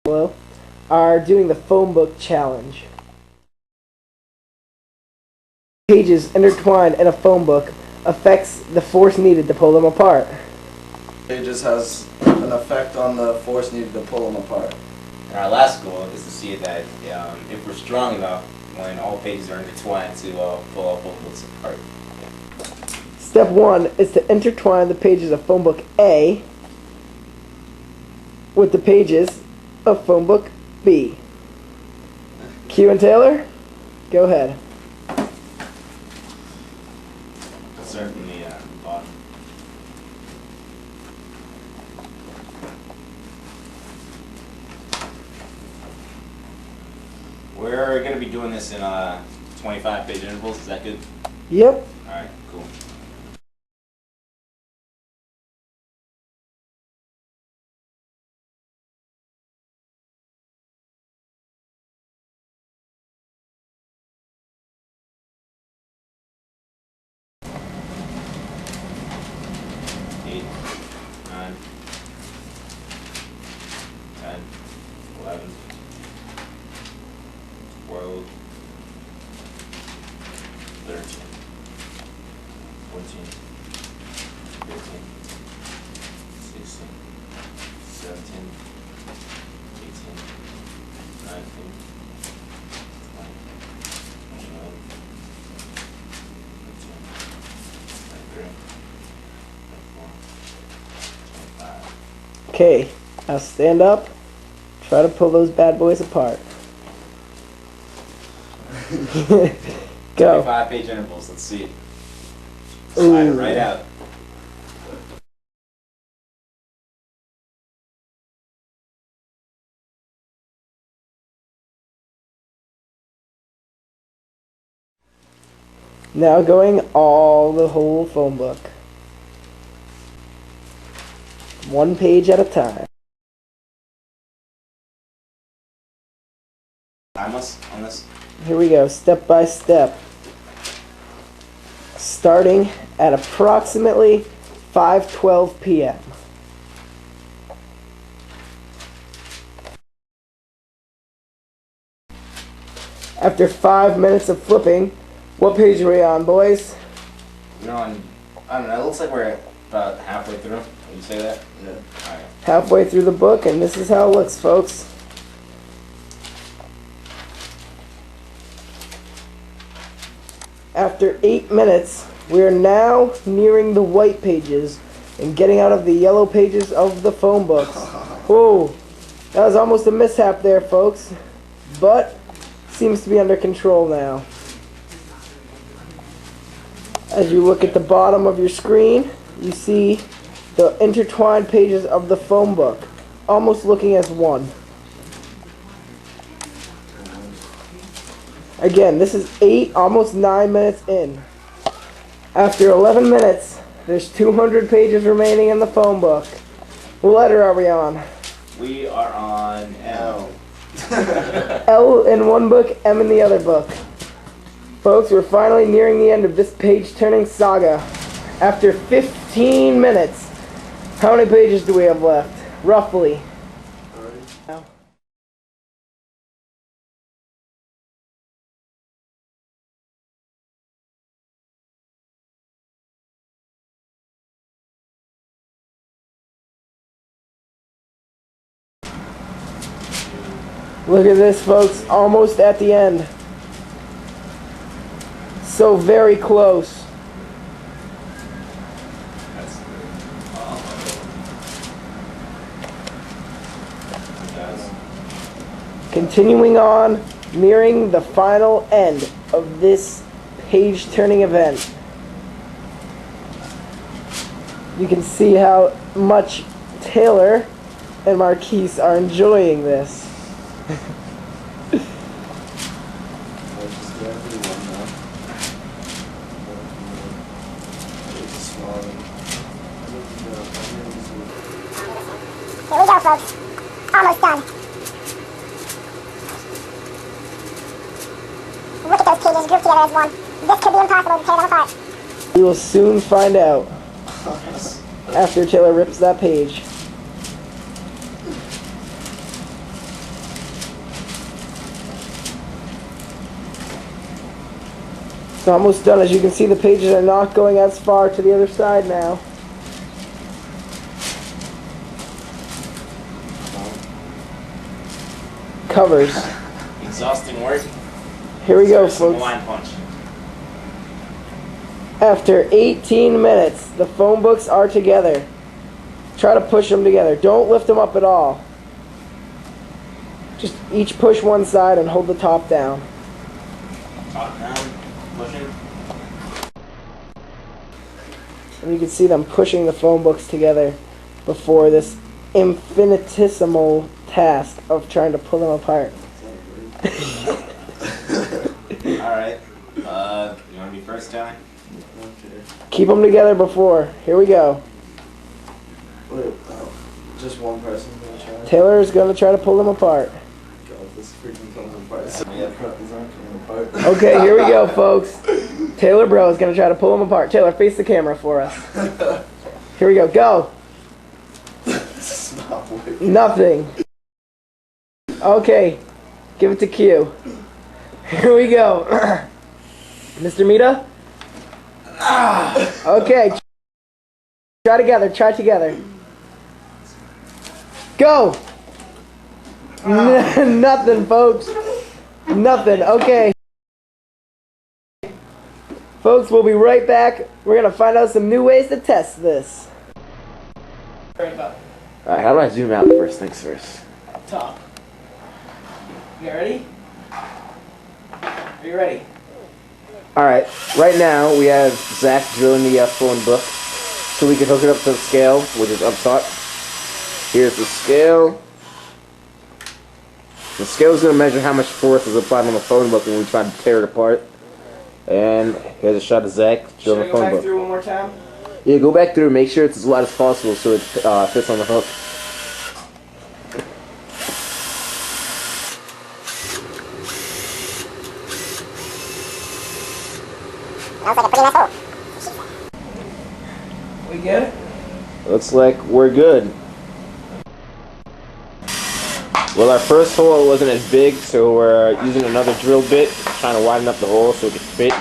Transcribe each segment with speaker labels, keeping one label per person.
Speaker 1: Hello, are doing the phone book challenge. Pages intertwined in a phone book affects the force needed to pull them apart.
Speaker 2: Pages has an effect on the force needed to pull them apart.
Speaker 3: And our last goal is to see that if we're strong enough when all pages are intertwined to pull all phone books apart.
Speaker 1: Step 1 is to intertwine the pages of phone book A with the pages of phone book B. Q and Taylor, go ahead.
Speaker 3: Certainly, bottom. We're going to be doing this in 25-page intervals. Is that good?
Speaker 1: Yep.
Speaker 3: All right, cool. Eight, 9, 10, 11, 12, 13, 14, 15, 16, 17, 18, 19, 20, 21, 22, 23, 24, 25.
Speaker 1: Okay, now stand up. Try to pull those bad boys apart. Go.
Speaker 3: 25-page intervals. Let's see it. Slide it right out.
Speaker 1: Now going all the whole phone book. One page at a time.
Speaker 3: Timeless on this.
Speaker 1: Here we go, step by step. Starting at approximately 5:12 p.m. After 5 minutes of flipping, what page are we on, boys?
Speaker 3: We're on, I don't know, it looks like we're about halfway through. Would you say that?
Speaker 2: Yeah.
Speaker 3: Alright.
Speaker 1: Halfway through the book, and this is how it looks, folks. After 8 minutes, we are now nearing the white pages and getting out of the yellow pages of the phone books. Whoa, that was almost a mishap there, folks, but seems to be under control now. As you look at the bottom of your screen, you see the intertwined pages of the phone book, almost looking as one. Again, this is 8, almost 9 minutes in. After 11 minutes, there's 200 pages remaining in the phone book. What letter are we on?
Speaker 3: We are on L.
Speaker 1: L in one book, M in the other book. Folks, we're finally nearing the end of this page-turning saga. After 15 minutes, how many pages do we have left? Roughly. Now. Look at this, folks. Almost at the end. So very close.
Speaker 3: That's
Speaker 1: Continuing on, nearing the final end of this page-turning event. You can see how much Taylor and Marquise are enjoying this.
Speaker 4: Here we go, folks. Almost done. Look at those pages grouped together as one. This could be impossible to tear them apart.
Speaker 1: We will soon find out after Taylor rips that page. It's almost done. As you can see, the pages are not going as far to the other side now. Covers.
Speaker 3: Exhausting work.
Speaker 1: Here we go,
Speaker 3: Some
Speaker 1: folks.
Speaker 3: line punch.
Speaker 1: After 18 minutes, the phone books are together. Try to push them together. Don't lift them up at all. Just each push one side and hold the top down.
Speaker 3: Top down, pushing.
Speaker 1: And you can see them pushing the phone books together before this infinitesimal task of trying to pull them apart.
Speaker 3: Alright. You want to be first, Tyler?
Speaker 1: Keep them together before. Here we go.
Speaker 2: Wait, just one person's gonna try.
Speaker 1: Taylor is going to try to pull them apart.
Speaker 2: God, this freaking comes apart. These aren't coming apart.
Speaker 1: Okay, here we go, folks. Taylor Bro is going to try to pull them apart. Taylor, face the camera for us. Here we go. Go.
Speaker 2: This is not working.
Speaker 1: Nothing. Okay. Give it to Q. Here we go. Mr. Mita? Okay. Try together. Try together. Go. Nothing, folks. Nothing. Okay. Folks, we'll be right back. We're going to find out some new ways to test this.
Speaker 5: Alright, how do I zoom out first things first?
Speaker 1: Top. You ready? Are you ready?
Speaker 5: Alright, right now we have Zack drilling the phone book so we can hook it up to the scale, which is up top. Here's the scale. The scale is going to measure how much force is applied on the phone book when we try to tear it apart. And here's a shot of Zack
Speaker 1: Should
Speaker 5: drilling
Speaker 1: I
Speaker 5: the
Speaker 1: go
Speaker 5: phone
Speaker 1: back
Speaker 5: book.
Speaker 1: through one more time?
Speaker 5: Yeah, go back through, make sure it's as light as possible so it fits on the hook.
Speaker 4: Looks like a pretty nice hole.
Speaker 1: We good?
Speaker 5: Looks like we're good. Well, our first hole wasn't as big, so we're using another drill bit, trying to widen up the hole so it can fit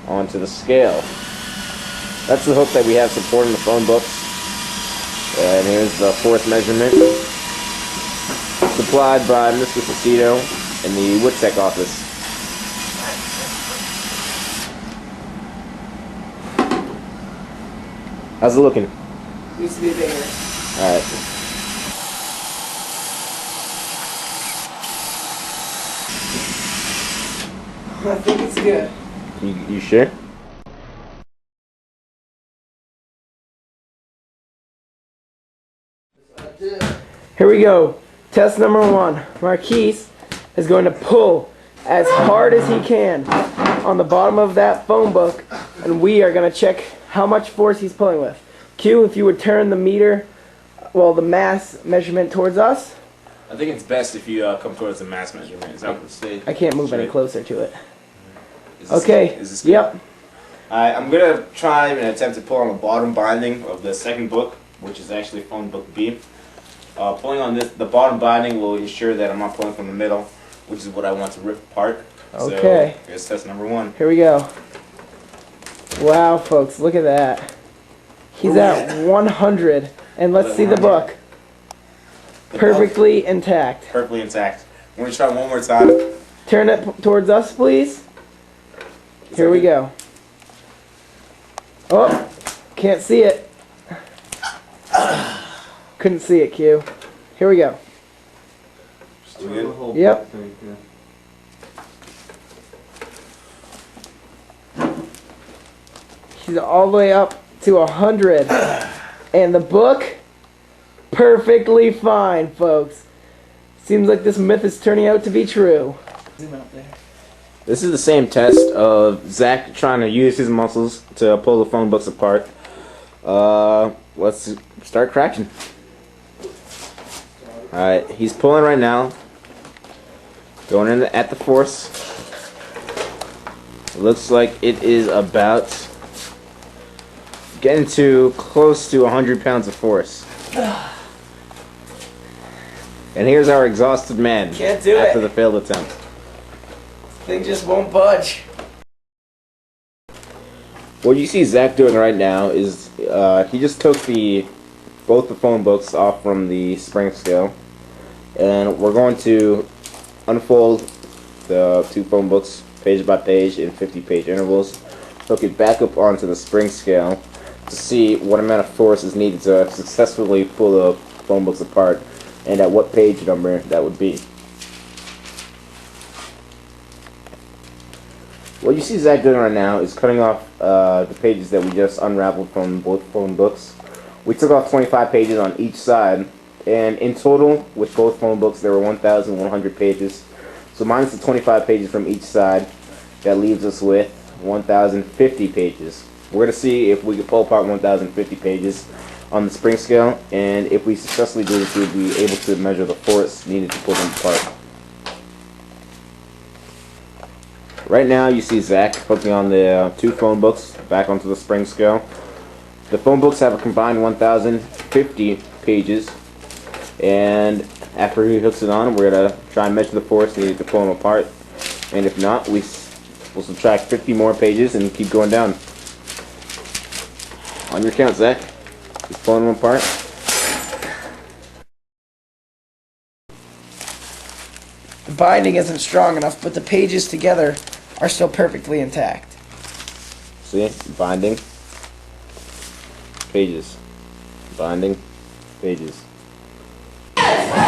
Speaker 5: onto the scale. That's the hook that we have supporting the phone books. And here's the fourth measurement. Supplied by Mr. Cicito in the Woodtech office. How's it looking?
Speaker 1: Used to be bigger.
Speaker 5: Alright.
Speaker 1: I think it's good.
Speaker 5: You sure?
Speaker 1: Here we go. Test number one. Marquise is going to pull as hard as he can on the bottom of that phone book, and we are going to check how much force he's pulling with. Q, if you would turn the meter, well, the mass measurement towards us.
Speaker 3: I think it's best if you come towards the mass measurement. Is that what say?
Speaker 1: I can't move any closer to it.
Speaker 3: Is this
Speaker 1: Okay.
Speaker 3: good? Is this good?
Speaker 1: Yep.
Speaker 3: I'm gonna try and attempt to pull on the bottom binding of the second book, which is actually phone book B. Pulling on the bottom binding will ensure that I'm not pulling from the middle, which is what I want to rip apart.
Speaker 1: Okay.
Speaker 3: So here's test number one.
Speaker 1: Here we go. Wow, folks, look at that. He's at 100, and let's see the book. Perfectly intact.
Speaker 3: Perfectly intact. I'm gonna try one more time.
Speaker 1: Turn it towards us, please. Here we go. Oh, can't see it. Couldn't see it, Q. Here we go.
Speaker 3: We good?
Speaker 1: Yep. He's all the way up to 100. And the book, perfectly fine, folks. Seems like this myth is turning out to be true. Zoom out there.
Speaker 5: This is the same test of Zack trying to use his muscles to pull the phone books apart. Let's start cracking. Alright, he's pulling right now. Going in at the force. Looks like it is about getting to close to 100 pounds of force. And here's our exhausted man
Speaker 1: Can't do
Speaker 5: after
Speaker 1: it.
Speaker 5: the failed attempt.
Speaker 1: Thing just won't budge.
Speaker 5: What you see Zach doing right now is he just took both the phone books off from the spring scale, and we're going to unfold the two phone books page by page in 50-page intervals, hook it back up onto the spring scale to see what amount of force is needed to successfully pull the phone books apart, and at what page number that would be. What you see Zach doing right now is cutting off the pages that we just unraveled from both phone books. We took off 25 pages on each side, and in total, with both phone books, there were 1,100 pages. So minus the 25 pages from each side, that leaves us with 1,050 pages. We're going to see if we can pull apart 1,050 pages on the spring scale, and if we successfully do this, we'll be able to measure the force needed to pull them apart. Right now, you see Zach hooking on the two phone books back onto the spring scale. The phone books have a combined 1,050 pages, and after he hooks it on, we're going to try and measure the force needed to pull them apart. And if not, we'll subtract 50 more pages and keep going down. On your count, Zach. Keep pulling them apart.
Speaker 1: The binding isn't strong enough, but the pages together are still perfectly intact.
Speaker 5: See? Binding. Pages. Binding. Pages.